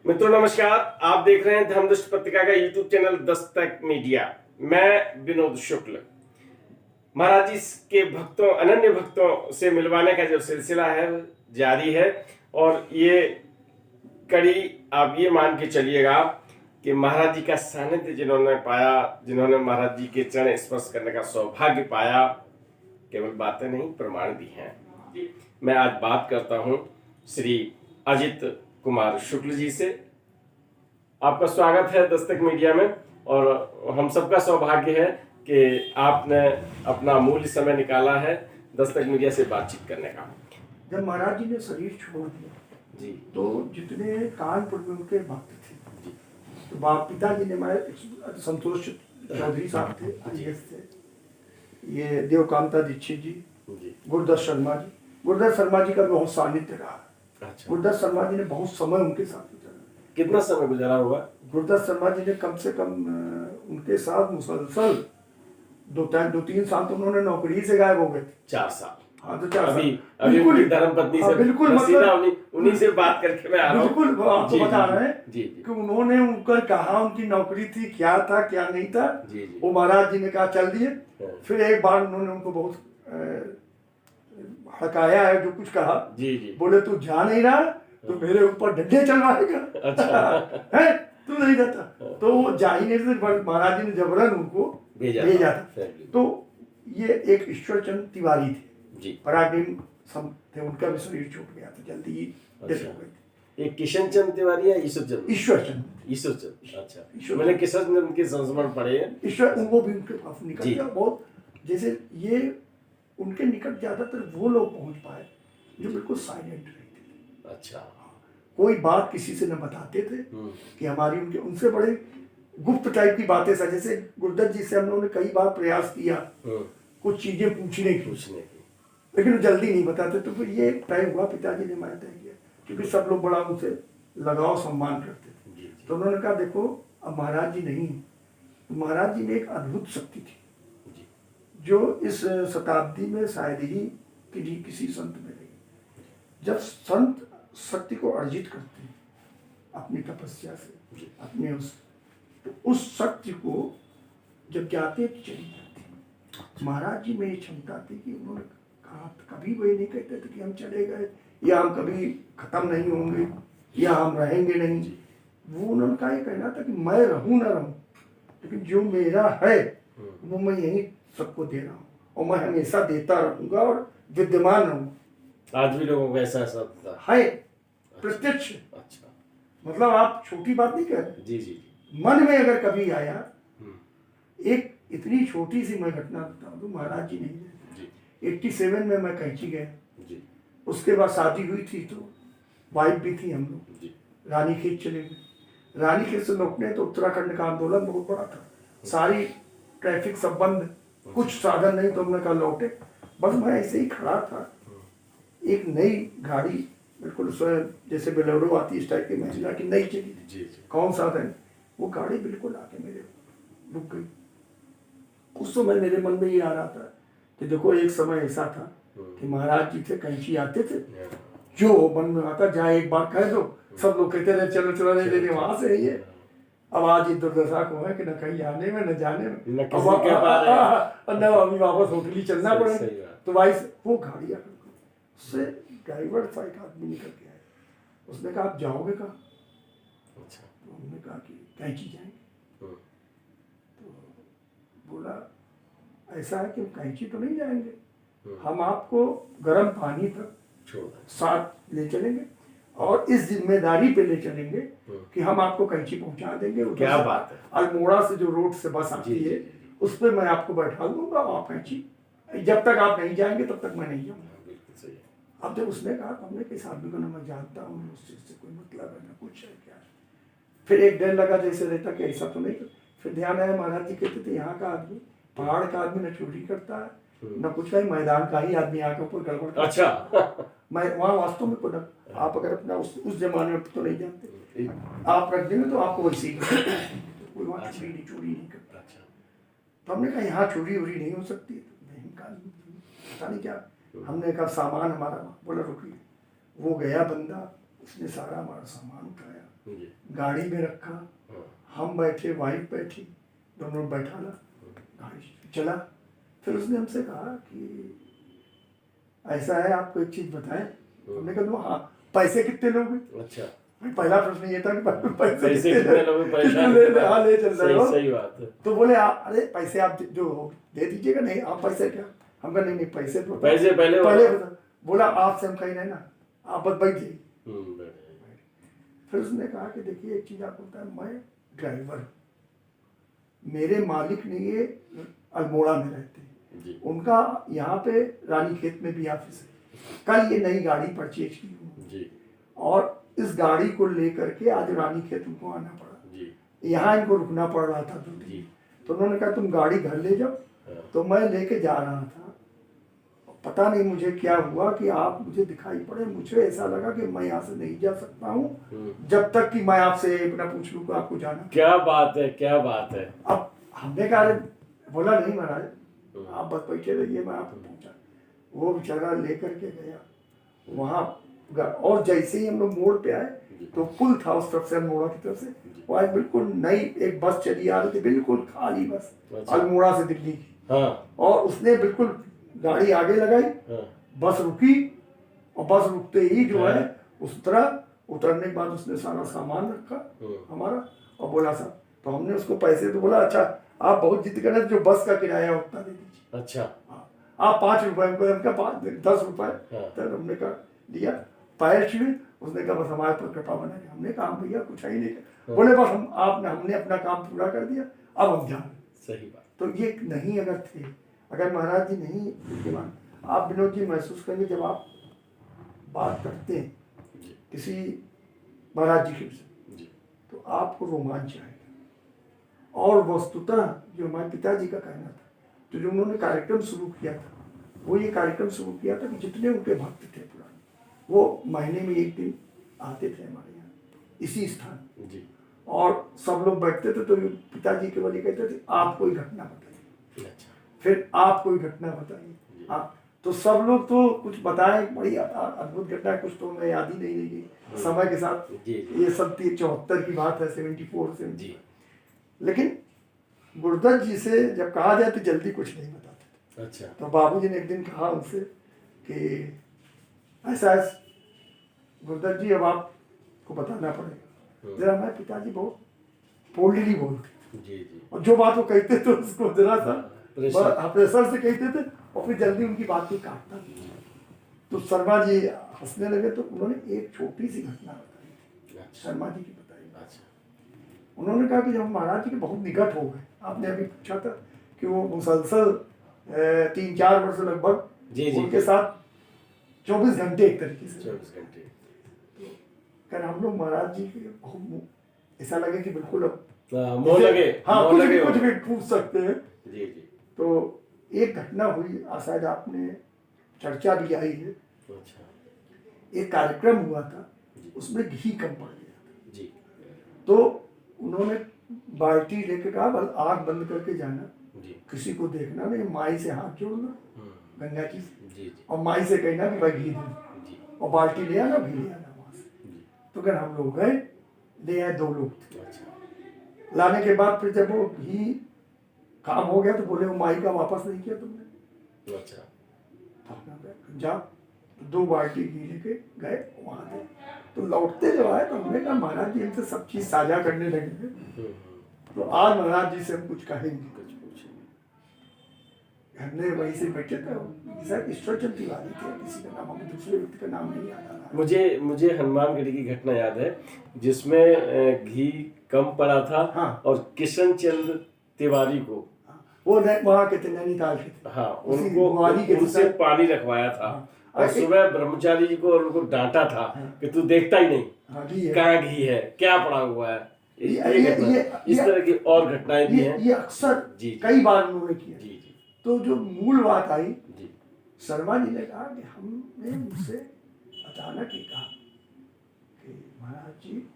मित्रों नमस्कार। आप देख रहे हैं धर्मदृष्टि पत्रिका का यूट्यूब चैनल दस्तक मीडिया। मैं विनोद शुक्ल। महाराज जी के भक्तों, अनन्य भक्तों से मिलवाने का जो सिलसिला है जारी है, और ये कड़ी आप ये मान के चलिएगा कि महाराज जी का सानिध्य जिन्होंने पाया, जिन्होंने महाराज जी के चरण स्पर्श करने का सौभाग्य पाया, केवल बातें नहीं प्रमाण भी हैं। मैं आज बात करता हूं श्री अजित कुमार शुक्ल जी से। आपका स्वागत है दस्तक मीडिया में, और हम सबका सौभाग्य है कि आपने अपना अमूल्य समय निकाला है दस्तक मीडिया से बातचीत करने का। जब महाराज जी ने शरीर छोड़ दिया जी, तो जितने कानपुर में उनके भक्त थे जी, तो बाप पिताजी ने हमारे संतोष चौधरी साहब थे, IAS थे, ये देवकांता दीक्षित जी, गुरुदास शर्मा जी। गुरुदास शर्मा जी का भी बहुत सानिध्य रहा। अच्छा, गुरुदास शर्मा जी ने बहुत समय उनके साथ गुजारा। कितना समय गुजारा हुआ? गुरुदास शर्मा जी ने कम से कम उनके साथ मुसलसल दो तीन साल तो उन्होंने नौकरी से गायब हो गए थे। 4 साल। हाँ, तो 4 साल अभी उनकी धर्मपत्नी से बिल्कुल मैं सीधा उन्हीं से बात करके मैं आ रहा हूँ। बिल्कुल आपको बता रहे हैं जी, कि उन्होंने उनको कहा, उनकी नौकरी थी, क्या था क्या नहीं था, वो महाराज जी ने कहा चल दिए। फिर एक बार उन्होंने उनको बहुत हकाया है, जो कुछ कहा, बोले तू जा नहीं रहा तो मेरे ऊपर डंडे चलवाएगा। अच्छा है, तू नहीं रहता तो वो जा ही नहीं थे। महाराज जी ने जबरन उनको भेजा था। तो ये एक ईश्वरचंद तिवारी थे, परागीन थे, उनका भी शरीर छूट गया था, जल्दी ही डेथ हो गई थी। एक किशन चंद तिवारी है, ईश्वरचंद। अच्छा, मैंने किशन चंद के संस्मरण पढ़े हैं। ईश्वर उनको भी उनके पास निकट गया बहुत, जैसे ये उनके निकट ज्यादातर वो लोग पहुंच पाए जो बिल्कुल साइलेंट रहते थे। अच्छा, कोई बात किसी से न बताते थे कि हमारी उनसे बड़े गुप्त टाइप की बातें सा। जैसे गुरुदत्त जी से हम लोगों ने कई बार प्रयास किया कुछ चीजें पूछने की, लेकिन वो जल्दी नहीं बताते। तो फिर ये तय हुआ, पिताजी ने मैं तय किया, क्योंकि सब लोग बड़ा उनसे लगाव सम्मान करते थे। तो उन्होंने कहा देखो अब महाराज जी नहीं, महाराज जी में एक अद्भुत शक्ति थी जो इस शताब्दी में शायद ही किसी संत में नहीं। जब संत शक्ति को अर्जित करते हैं अपनी तपस्या से, अपने उस शक्ति को जब जाते तो चली जाती। महाराज जी में ये क्षमता थी कि उन्होंने कहा, कभी वो ये नहीं कहते थे कि हम चले गए या हम कभी खत्म नहीं होंगे या हम रहेंगे नहीं। वो उन्होंने कहा, ये कहना था कि मैं रहूं ना रहूं, लेकिन जो मेरा है वो मैं यही सबको दे रहा हूँ, और मैं हमेशा देता रहूंगा और विद्यमान रहूंगा। आज भी लोगों को ऐसा है प्रत्यक्ष। अच्छा, मतलब आप छोटी बात नहीं कह रहे। जी। मन में अगर कभी आया, एक इतनी छोटी सी मैं घटना बताऊं तो महाराज जी नहीं, 87 में मैं कैंची गया, उसके बाद शादी हुई थी तो वाइफ भी थी, हम लोग रानीखेत चले गए। रानीखेत से लौटने तो उत्तराखंड का आंदोलन बहुत बड़ा था, सारी ट्रैफिक सब बंद, कुछ साधन नहीं, तो हमने कहा लौटे। बस मैं ऐसे ही खड़ा था, एक नई गाड़ी बिल्कुल जैसे बेलोरो आती इस टाइप की महिंद्रा की नई चली थी, कौन साधन, वो गाड़ी बिल्कुल आके मेरे रुक गई। उस समय मेरे मन में ये आ रहा था कि देखो एक समय ऐसा था कि महाराज जी थे, कैंची आते थे, जो मन में आता जहाँ एक बार कह दो सब लोग कहते रहे चलो चलो नहीं लेने वहां से ये। अब आज ये दुर्दशा को है कि न कहीं आने में न जाने में, न अभी वापस होटल ही चलना पड़े। तो भाई वो गाड़ी उससे ड्राइवर था, एक आदमी निकल के आया, उसने कहा आप जाओगे कहाँ? अच्छा, तो हमने कहा कि कैंची जाएंगे। तो बोला ऐसा है कि हम कैंची तो नहीं जाएंगे, हम आपको गर्म पानी तक साथ ले चलेंगे और इस जिम्मेदारी पे ले चलेंगे कि हम आपको कैंची पहुंचा देंगे। क्या बात है। अल्मोड़ा से जो रोड से बस आती है उस पर मैं आपको बैठा दूंगा, आप कैंची, जब तक आप नहीं जाएंगे तब तक मैं नहीं जाऊंगा। अब जब उसने कहा तो हमने किस आदमी को ना मैं जानता हूँ, उस चीज से कोई मतलब है ना कुछ है क्या। फिर एक डर लगा जैसे रहता कि ऐसा तो नहीं। फिर ध्यान आया महाराज जी कहते थे यहाँ का आदमी, पहाड़ का आदमी न चोरी करता है न कुछ का ही, मैदान का ही आदमी आके ऊपर गड़बड़। अच्छा मैं वहाँ वास्तव में को आप अगर अपना उस जमाने में तो नहीं जानते, आप रख देंगे तो आपको वैसे ही कोई वहाँ चोरी नहीं करता। तो हमने कहा यहाँ चोरी वोरी नहीं हो सकती, पता नहीं क्या। हमने कहा सामान हमारा, बोला रुकिए। वो गया बंदा, उसने सारा हमारा सामान उठाया, जी। गाड़ी में रखा, हाँ। हम बैठे, वाइफ बैठी, दोनों बैठाना, गाड़ी चला। फिर उसने हमसे कहा कि ऐसा है, आपको एक चीज बताएं। हमने कहा तो हाँ, पैसे कितने लोगे? अच्छा, पहला प्रश्न ये था कि पैसे पैसे कितने कितने लोगे, परेशान हाँ ले चल रहे हो। सही बात है। तो बोले अरे पैसे आप जो दे दीजिएगा। नहीं आप पैसे क्या? हम कहा नहीं पैसे तो पैसे पहले बता। बोला आपसे हम कहीं नहीं ना, आप बस बैठ जाइए। बैठे। फिर उसने कहा कि देखिए एक चीज आपको बताया, मैं ड्राइवर हूँ, मेरे मालिक ने ये अल्मोड़ा में रहते हैं, जी। उनका यहाँ पे रानीखेत में भी ऑफिस है। कल ये नई गाड़ी परचेज की हूँ जी। और इस गाड़ी को लेकर के आज रानीखेत उनको आना पड़ा जी। यहाँ इनको रुकना पड़ रहा था 2 दिन। तो उन्होंने कहा तुम गाड़ी घर ले जाओ। तो मैं लेके जा रहा था, पता नहीं मुझे क्या हुआ कि आप मुझे दिखाई पड़े। मुझे ऐसा लगा कि मैं यहाँ से नहीं जा सकता हूँ जब तक कि मैं आपसे अपना पूछ लूँ आपको जाना। क्या बात है, क्या बात है। अब हमने कहा बोला नहीं महाराज आप बस बैठे रहिए, मैं आपको पहुँचा। वो बेचारा लेकर के गया वहाँ, और जैसे ही हम लोग मोड़ पे आए तो पुल था उस तरफ से, अल्मोड़ा की तरफ से, वो आज बिल्कुल नई एक बस चली आ रही थी, बिल्कुल खाली बस, अल्मोड़ा से दिल्ली की। हाँ। और उसने बिल्कुल गाड़ी आगे लगाई, बस रुकी, और बस रुकते ही जो है उस तरह उतरने के बाद उसने सारा सामान रखा हमारा और बोला साहब। तो हमने उसको पैसे तो बोला अच्छा आप बहुत जिद कर रहे थे, जो बस का किराया उतना दे दीजिए। अच्छा, आप 5 रुपए, हमका 10 रुपए। तो हमने कहा दिया, पैर छुए। उसने कहा बस हमारे पर कृपा बना। हमने कहा भैया कुछ है ही नहीं। बोले बस हमने अपना काम पूरा कर दिया, अब हम जाए। सही बात। तो ये नहीं अगर थे, अगर महाराज जी नहीं विद्यमान, आप विनोद जी महसूस करेंगे जब आप बात करते हैं किसी महाराज जी से तो आपको रोमांच आएगा। और वस्तुतः जो हमारे पिताजी का कहना था, तो जो उन्होंने कार्यक्रम शुरू किया था, वो ये कार्यक्रम शुरू किया था कि जितने उनके भक्त थे पुराने, वो महीने में एक दिन आते थे हमारे यहाँ इसी स्थान जी। और सब लोग बैठते थे। तो पिताजी केवल ये कहते थे आप कोई घटना बताइए। अच्छा। फिर आप कोई घटना बताइए। आप तो सब लोग तो कुछ बताएं, बड़ी अद्भुत घटना, कुछ तो मैं याद ही नहीं रही समय के साथ जी। ये सब 74 की बात है, 74 से जी। लेकिन गुरुदत्त जी से जब कहा जाए तो जल्दी कुछ नहीं बताते। अच्छा। तो बाबूजी ने एक दिन कहा उनसे कि ऐसा है गुरुदत्त जी, अब आपको बताना पड़ेगा जरा। मैं पिताजी बहुत बोल्डली बोलते जी जी, और जो बात वो कहते थे उसको जरा सा प्रेशर से कहते थे और फिर जल्दी उनकी बात को काटता। तो शर्मा जी हंसने लगे। तो उन्होंने एक छोटी सी घटना बताई, शर्मा जी की बताई। अच्छा। उन्होंने कहा कि जब महाराज जी के बहुत निकट हो गए, आपने अभी पूछा था कि वो मुसलसल 3-4 वर्ष लगभग उनके साथ 24 घंटे एक तरीके से 24 घंटे। तो हम लोग महाराज जी के बहुत ऐसा लगे कि बिल्कुल अब मोह लगे, हाँ कुछ भी पूछ सकते हैं जी जी। तो एक घटना हुई, शायद आपने चर्चा भी आई है। अच्छा। एक कार्यक्रम हुआ था, उसमें घी कम पड़ गया जी। तो उन्होंने बाल्टी लेके कहा बस आग बंद करके जाना जी, किसी को देखना नहीं, माई से हाथ जोड़ना गंगा जी जी, और माई से कहना कि भाई घी दे, और बाल्टी ले आना, घी ले आना वहां से। तो अगर हम लोग गए, ले आए, 2 लोग थे। अच्छा। लाने के बाद फिर जब वो घी काम हो गया तो बोले वो माई का वापस नहीं किया तुमने। अच्छा। जा 2 बाल्टी घी लेके गए वहां थे। तो लौटते जब आए तो हमने कहा महाराज जी हमसे सब चीज साझा करने लगे, तो आज महाराज जी से हम कुछ कहेंगे, कुछ पूछेंगे। हमने वहीं से बैठे थे, शायद ईश्वरचंद तिवारी थे, किसी का नाम, हमें दूसरे व्यक्ति का नाम नहीं याद आ रहा। मुझे हनुमानगढ़ी की घटना याद है जिसमें घी कम पड़ा था। हाँ। और किशन चंद तिवारी को वो वहाँ के थे, नैनीताल के थे। हाँ, उनसे पानी रखवाया था। हाँ। और सुबह ब्रह्मचारी जी को उनको डांटा था। हाँ। कि तू देखता ही नहीं। हाँ, कहाँ घी है, क्या पड़ा हुआ है। इस तरह की और घटनाएं भी हैं। ये अक्सर कई बार उन्होंने किया जी जी। तो जो मूल बात आई जी, शर्मा जी ने कहा कि हमने उनसे अचानक ही कहा कि महाराज जी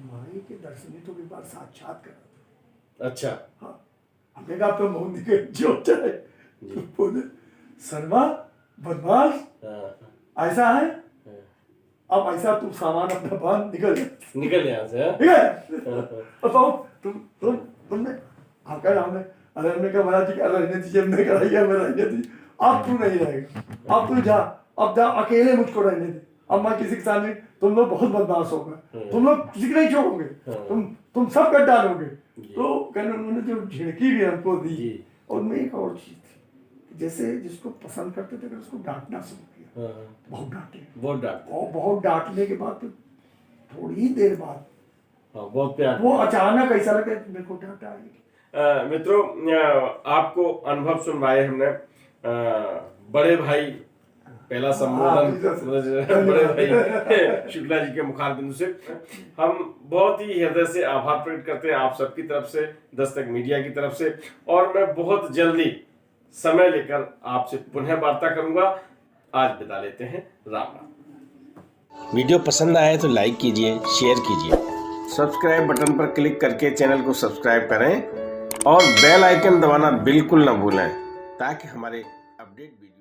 माई के दर्शन तो एक बार साक्षात करा। अच्छा। हाँ, हमने कहा तो मोहन जी के जो चाहे तो बोले शर्मा बदमाश ऐसा है। अब ऐसा तुम सामान अपना बांध निकल जा, निकल यहाँ से, हाँ? निकल। बताओ तुमने आपका नाम है, अरे हमने कहा महाराज जी अरे रहने दीजिए, हमने कहा ये हमें रहने दीजिए, अब तू नहीं रहेगा, अब तू जा, अब जा अकेले मुझको रहने दे, अब मैं किसी के सामने, तुम लोग बहुत बदमाश हो गए, तुम लोग किसी के नहीं छोड़ोगे, तुम सब कर डालोगे। तो कहने उन्होंने जो झिड़की भी हमको दी, और में एक और चीज थी, जैसे जिसको पसंद करते थे उसको डांटना शुरू किया, बहुत डांटने के बाद थोड़ी ही देर बाद बहुत प्यार, वो अचानक ऐसा लगा मेरे को डांटा है। मित्रों, आपको अनुभव सुनवाए हमने, बड़े भाई पहला संबोधन बड़े भाई शुक्ला जी के मुखार बिंदु से। हम बहुत ही हृदय से आभार प्रकट करते हैं आप सबकी तरफ से, दस्तक मीडिया की तरफ से, और मैं बहुत जल्दी समय लेकर आपसे पुनः वार्ता करूंगा। आज विदा लेते हैं, राम राम। वीडियो पसंद आए तो लाइक कीजिए, शेयर कीजिए, सब्सक्राइब बटन पर क्लिक करके चैनल को सब्सक्राइब करें और बेल आइकन दबाना बिल्कुल ना भूलें, ताकि हमारे अपडेट वीडियो